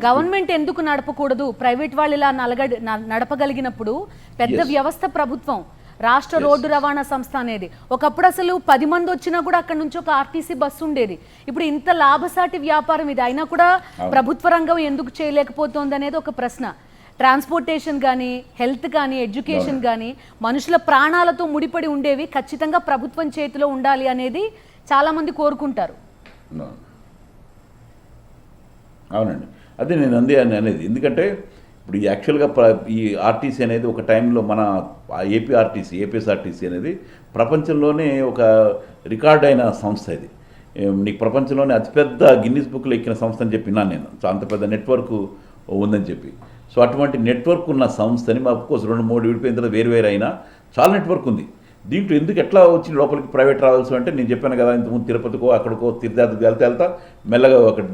Government ఎందుకు నడపకూడదు? Private వాళ్ళు ఇలా నడపగలిగినప్పుడు పెద్ద వ్యవస్థ ప్రభుత్వం, రాష్ట్ర రోడ్డు రవాణా సంస్థ అనేది. ఒకప్పుడు అసలు 10 మంది వచ్చినా కూడా అక్కడ నుంచి ఒక ఆర్టీసీ బస్సు ఉండేది. ఇప్పుడు ఇంత లాభసాటి వ్యాపారం ఇది అయినా కూడా ప్రభుత్వ రంగం ఎందుకు చేయలేకపోతుంది అనేది ఒక ప్రశ్న. ట్రాన్స్పోర్టేషన్ కానీ, హెల్త్ కానీ, ఎడ్యుకేషన్ కానీ, మనుషుల ప్రాణాలతో ముడిపడి ఉండేవి ఖచ్చితంగా ప్రభుత్వం చేతిలో ఉండాలి అనేది చాలా మంది కోరుకుంటారు. అవునండి, అదే నేను అనేది. ఎందుకంటే ఇప్పుడు యాక్చువల్గా ఈ ఆర్టీసీ అనేది ఒక టైంలో మన ఏపీఎస్ఆర్టీసీ అనేది ప్రపంచంలోనే ఒక రికార్డ్ అయిన సంస్థ. ఇది నీకు ప్రపంచంలోనే అతిపెద్ద గిన్నిస్ బుక్లో ఎక్కిన సంస్థ అని చెప్పినాను నేను. అంత పెద్ద నెట్వర్క్ ఉందని చెప్పి. సో అటువంటి నెట్వర్క్ ఉన్న సంస్థని కోర్స్ 2-3 విడిపోయిన తర్వాత వేరు అయినా చాలా నెట్వర్క్ ఉంది. దీంట్లో ఎందుకు ఎట్లా వచ్చి లోపలికి ప్రైవేట్ రావాల్సి అంటే నేను చెప్పాను కదా, ఇంతకుముందు తిరుపతికో అక్కడికో తీర్థయాత్రకు వెళ్తా మెల్లగా అక్కడ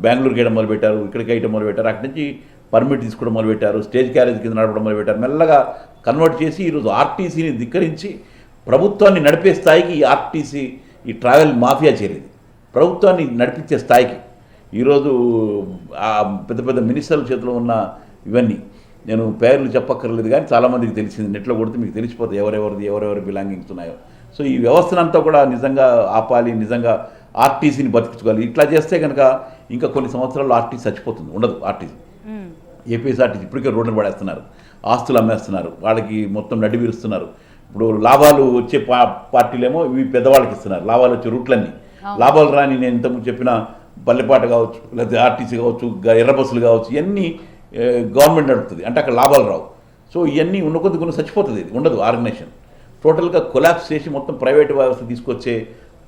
బెంగళూరుకి వేయడం మొదలుపెట్టారు, ఇక్కడికి వేయడం మొదలుపెట్టారు, అక్కడి నుంచి పర్మిట్ తీసుకోవడం మొదలుపెట్టారు, స్టేజ్ క్యారేజ్ కింద నడపడం మొదలుపెట్టారు, మెల్లగా కన్వర్ట్ చేసి ఈరోజు ఆర్టీసీని ధిక్కరించి ప్రభుత్వాన్ని నడిపే స్థాయికి ఈ ఆర్టీసీ ఈ ట్రావెల్ మాఫియా చేరేది. ప్రభుత్వాన్ని నడిపించే స్థాయికి ఈరోజు పెద్ద పెద్ద మినిస్టర్ల చేతిలో ఉన్న ఇవన్నీ నేను పేర్లు చెప్పక్కర్లేదు, కానీ చాలామందికి తెలిసింది. నెట్లో కొడితే మీకు తెలిసిపోతాయి ఎవరెవరి బిలాంగింగ్స్ ఉన్నాయో. సో ఈ వ్యవస్థనంతా కూడా నిజంగా ఆపాలి, నిజంగా ఆర్టీసీని బతికించుకోవాలి. ఇట్లా చేస్తే కనుక ఇంకా కొన్ని సంవత్సరాల్లో ఆర్టీసీ చచ్చిపోతుంది, ఉండదు ఆర్టీసీ. ఏపీఎస్ఆర్టీసీ ఇప్పటికే రోడ్డును పడేస్తున్నారు, ఆస్తులు అమ్మేస్తున్నారు, వాళ్ళకి మొత్తం నడ్డి విరుస్తున్నారు. ఇప్పుడు లాభాలు వచ్చే పార్టీలేమో ఇవి పెద్దవాళ్ళకి ఇస్తున్నారు, లాభాలు వచ్చే రూట్లన్నీ. లాభాలు రాని నేను ఇంతకుముందు చెప్పిన పల్లెపాట కావచ్చు, లేకపోతే ఆర్టీసీ కావచ్చు, ఎర్ర బస్సులు కావచ్చు, ఇవన్నీ గవర్నమెంట్ నడుపుతుంది, అంటే అక్కడ లాభాలు రావు. సో ఇవన్నీ ఉన్న కొద్ది చచ్చిపోతుంది, ఇది ఉండదు ఆర్గనైజేషన్. టోటల్గా కొలాప్స్ చేసి మొత్తం ప్రైవేట్ వ్యవస్థ తీసుకొచ్చే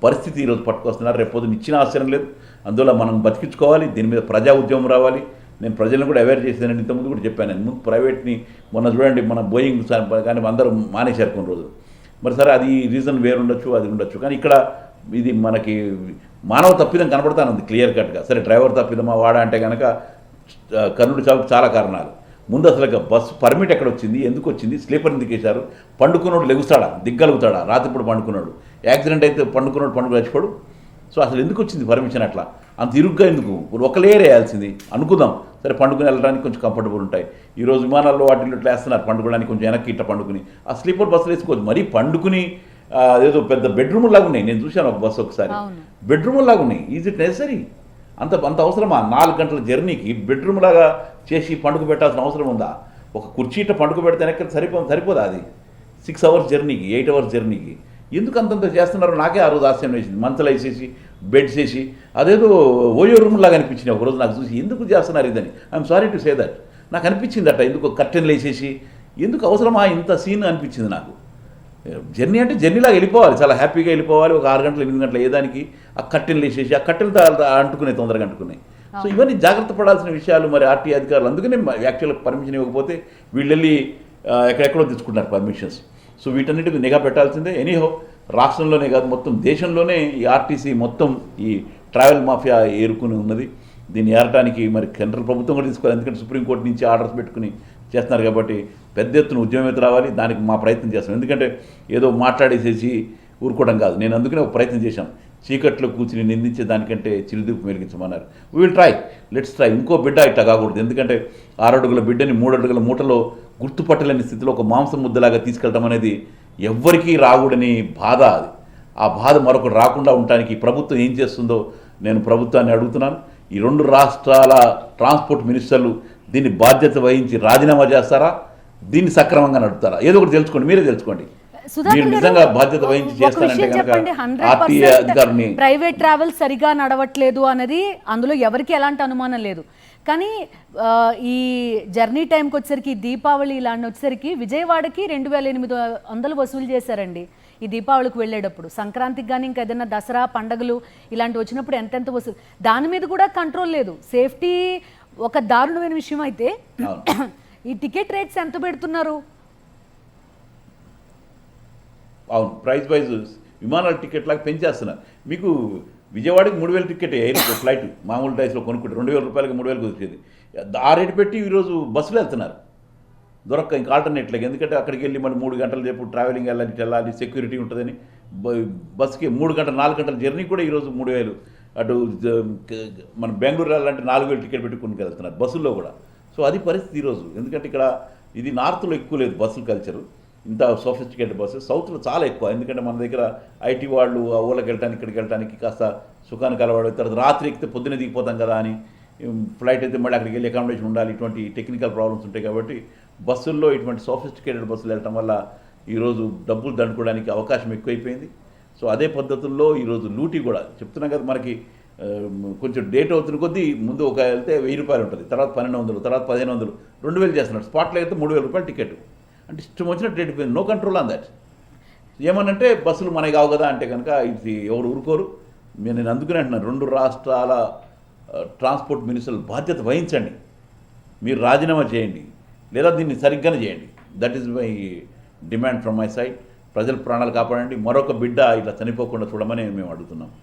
పరిస్థితి ఈరోజు పట్టుకొస్తున్నారు. రేపు పొద్దున్న ఇచ్చిన ఆశ్చర్యం లేదు. అందువల్ల మనం బతికించుకోవాలి, దీని మీద ప్రజా ఉద్యమం రావాలి. నేను ప్రజలను కూడా అవేర్ చేసేదాన్ని ఇంతకుముందు కూడా చెప్పాను. నేను ముందు ప్రైవేట్ని మొన్న చూడండి, మన బోయింగ్ కానీ అందరూ మానేశారు కొన్ని రోజులు. మరి సరే అది రీజన్ వేరుండొచ్చు, అది ఉండొచ్చు, కానీ ఇక్కడ ఇది మనకి మానవ తప్పిదం కనపడతానుంది క్లియర్ కట్గా. సరే డ్రైవర్ తప్పిదమా వాడా అంటే కనుక కర్ణుడి చావుకు చాలా కారణాలు. ముందు అసలు బస్సు పర్మిట్ ఎక్కడ వచ్చింది, ఎందుకు వచ్చింది, స్లీపర్ ఎందుకు వేశారు, పండుకున్నాడు లెగుస్తాడా, దిగ్గలుగుతాడా, రాత్రిపూట పండుకున్నాడు, యాక్సిడెంట్ అయితే పండుకున్నాడు చచ్చిపోడు. సో అసలు ఎందుకు వచ్చింది పర్మిషన్ అట్లా అంత ఇరుగ్గా ఎందుకు? ఒక లేయర్ వేయాల్సింది అనుకుందాం. సరే పండుకుని వెళ్ళడానికి కొంచెం కంఫర్టబుల్ ఉంటాయి. ఈరోజు విమానాల్లో వాటిల్లో ఇట్లా వేస్తున్నారు, పండుకోవడానికి కొంచెం వెనక్కి ఇట్లా పండుకుని. ఆ స్లీపర్ బస్సులు వేసుకోవచ్చు, మరీ పండుకుని ఏదో పెద్ద బెడ్రూమ్ లాగా ఉన్నాయి. నేను చూశాను ఒక బస్సు ఒకసారి, బెడ్రూమ్ లాగా ఉన్నాయి. Is it necessary? అంత అవసరమా? 4 గంటల జర్నీకి బెడ్రూమ్ లాగా చేసి పండుగ పెట్టాల్సిన అవసరం ఉందా? ఒక కుర్చీట పండుగ పెడితే సరిపోదా? అది 6 అవర్స్ జర్నీకి, 8 అవర్స్ జర్నీకి ఎందుకు అంతంత చేస్తున్నారో నాకే ఆ రోజు ఆశ్చర్యం వేసింది. మంచలు వేసేసి బెడ్స్ వేసి అదేదో ఓయో రూమ్ లాగా అనిపించింది ఒకరోజు నాకు చూసి. ఎందుకు చేస్తున్నారు ఇదని? I'm sorry to say that. నాకు అనిపించింది అట్లా, ఎందుకు కర్టెన్లు వేసేసి ఎందుకు అవసరమా ఇంత సీన్ అనిపించింది నాకు. జర్నీ అంటే జర్నీలాగా వెళ్ళిపోవాలి, చాలా హ్యాపీగా వెళ్ళిపోవాలి. ఒక 6 గంటలు 8 గంటలు ఏదానికి ఆ కట్టెలు వేసేసి ఆ కట్టెలతో అంటుకునే తొందరగా అంటుకున్నాయి. సో ఇవన్నీ జాగ్రత్త పడాల్సిన విషయాలు. మరి ఆర్టీ అధికారులు అందుకనే యాక్చువల్గా పర్మిషన్ ఇవ్వకపోతే వీళ్ళు వెళ్ళి ఎక్కడెక్కడో తీసుకుంటారు పర్మిషన్స్. సో వీటన్నిటికి నిఘా పెట్టాల్సిందే. ఎనీహో రాష్ట్రంలోనే కాదు మొత్తం దేశంలోనే ఈ ఆర్టీసీ మొత్తం ఈ ట్రావెల్ మాఫియా ఏరుకుని ఉన్నది. దీన్ని ఏరటానికి మరి సెంట్రల్ ప్రభుత్వం కూడా తీసుకోవాలి, ఎందుకంటే సుప్రీంకోర్టు నుంచి ఆర్డర్స్ పెట్టుకుని చేస్తున్నారు కాబట్టి పెద్ద ఎత్తున ఉద్యమం రావాలి. దానికి మా ప్రయత్నం చేస్తాం, ఎందుకంటే ఏదో మాట్లాడేసేసి ఊరుకోవడం కాదు. నేను అందుకనే ఒక ప్రయత్నం చేశాను, చీకట్లో కూర్చుని నిందించే దానికంటే చిరుదీపు వెలిగించమన్నారు. We will try, let's try. ఇంకో బిడ్డ ఇట్లా కాకూడదు, ఎందుకంటే 6 అడుగుల బిడ్డని 3 అడుగుల మూటలో గుర్తుపట్టలేని స్థితిలో ఒక మాంసం ముద్దలాగా తీసుకెళ్ళడం అనేది ఎవ్వరికీ రాకూడని బాధ. అది ఆ బాధ మరొకటి రాకుండా ఉండటానికి ప్రభుత్వం ఏం చేస్తుందో నేను ప్రభుత్వాన్ని అడుగుతున్నాను. ఈ 2 రాష్ట్రాల ట్రాన్స్పోర్ట్ మినిస్టర్లు దీన్ని బాధ్యత వహించి రాజీనామా చేస్తారా, దీన్ని సక్రమంగా నడుపుతారా? ఏదో ఒకటి తెలుసుకోండి, మీరే తెలుసుకోండి. మీరు నిజంగా బాధ్యత వహించి చేస్తారంటే కనుక ప్రైవేట్ ట్రావెల్ సరిగా నడవట్లేదు అనేది అందులో ఎవరికి ఎలాంటి అనుమానం లేదు. కానీ ఈ జర్నీ టైంకి వచ్చేసరికి దీపావళి ఇలాంటి వచ్చేసరికి విజయవాడకి 2800 వసూలు చేశారండి ఈ దీపావళికి వెళ్ళేటప్పుడు. సంక్రాంతికి కానీ ఇంకా ఏదైనా దసరా పండగలు ఇలాంటివి వచ్చినప్పుడు ఎంతెంత వసూలు, దాని మీద కూడా కంట్రోల్ లేదు. సేఫ్టీ ఒక దారుణమైన విషయం అయితే ఈ టికెట్ రేట్స్ ఎంత పెడుతున్నారు? అవును, ప్రైస్ వైజ్ విమానాల టికెట్ లాగా పెంచేస్తున్నారు. మీకు విజయవాడకి 3000 టికెట్ ఎయిర్ ఫ్లైట్ మామూలు డైస్లో కొనుక్కుంటే 2000 రూపాయలకి 3000 కుదిరేది. ఆ రేటు పెట్టి ఈరోజు బస్సులు వెళ్తున్నారు దొరక్క ఇంకా ఆల్టర్నేట్లకి. ఎందుకంటే అక్కడికి వెళ్ళి మనం 3 గంటలు చెప్పు ట్రావెలింగ్ వెళ్ళాలి, సెక్యూరిటీ ఉంటుందని బస్సుకి 3 గంటలు 4 గంటల జర్నీ కూడా ఈరోజు 3000 అటు మన బెంగళూరు వెళ్ళాలంటే 4,000 టికెట్ పెట్టుకుని వెళ్తున్నారు బస్సుల్లో కూడా. సో అది పరిస్థితి ఈరోజు. ఎందుకంటే ఇక్కడ ఇది నార్త్లో ఎక్కువ లేదు బస్సుల కల్చరు, ఇంత సోఫిస్టికేటెడ్ బస్సు. సౌత్లో చాలా ఎక్కువ. ఎందుకంటే మన దగ్గర ఐటీ వాళ్ళు ఆ ఊళ్ళకి వెళ్ళడానికి ఇక్కడికి వెళ్ళడానికి కాస్త సుఖానికి అలవాడు, తర్వాత రాత్రి ఎక్కితే పొద్దున్నే దిగిపోతాం కదా అని, ఫ్లైట్ అయితే మళ్ళీ అక్కడికి వెళ్ళి అకామిడేషన్ ఉండాలి, ఇటువంటి టెక్నికల్ ప్రాబ్లమ్స్ ఉంటాయి. కాబట్టి బస్సుల్లో ఇటువంటి సోఫిస్టికేటెడ్ బస్సులు వెళ్ళటం వల్ల ఈరోజు డబ్బులు దండుకోవడానికి అవకాశం ఎక్కువైపోయింది. సో అదే పద్ధతుల్లో ఈరోజు లూటీ కూడా చెప్తున్నాం కదా, మనకి కొంచెం డేట్ అవుతున్న కొద్దీ ముందు ఒక వెళ్తే 1,000 రూపాయలు ఉంటుంది, తర్వాత 1,200, తర్వాత 1,500, 2,000 చేస్తున్నాడు. స్పాట్లో అయితే 3,000 రూపాయలు టికెట్. అంటే ఇష్టం వచ్చినట్టు రేట్ అయిపోయింది. No control on that. ఏమనంటే బస్సులు మనకి కావు కదా అంటే కనుక ఇది ఎవరు ఊరుకోరు. నేను అందుకనే అంటున్నాను, 2 రాష్ట్రాల ట్రాన్స్పోర్ట్ మినిస్టర్లు బాధ్యత వహించండి. మీరు రాజీనామా చేయండి, లేదా దీన్ని సరిగ్గానే చేయండి. That is my demand from my side. ప్రజల ప్రాణాలు కాపాడండి. మరొక బిడ్డ ఇట్లా చనిపోకుండా చూడమని మేము అడుగుతున్నాం.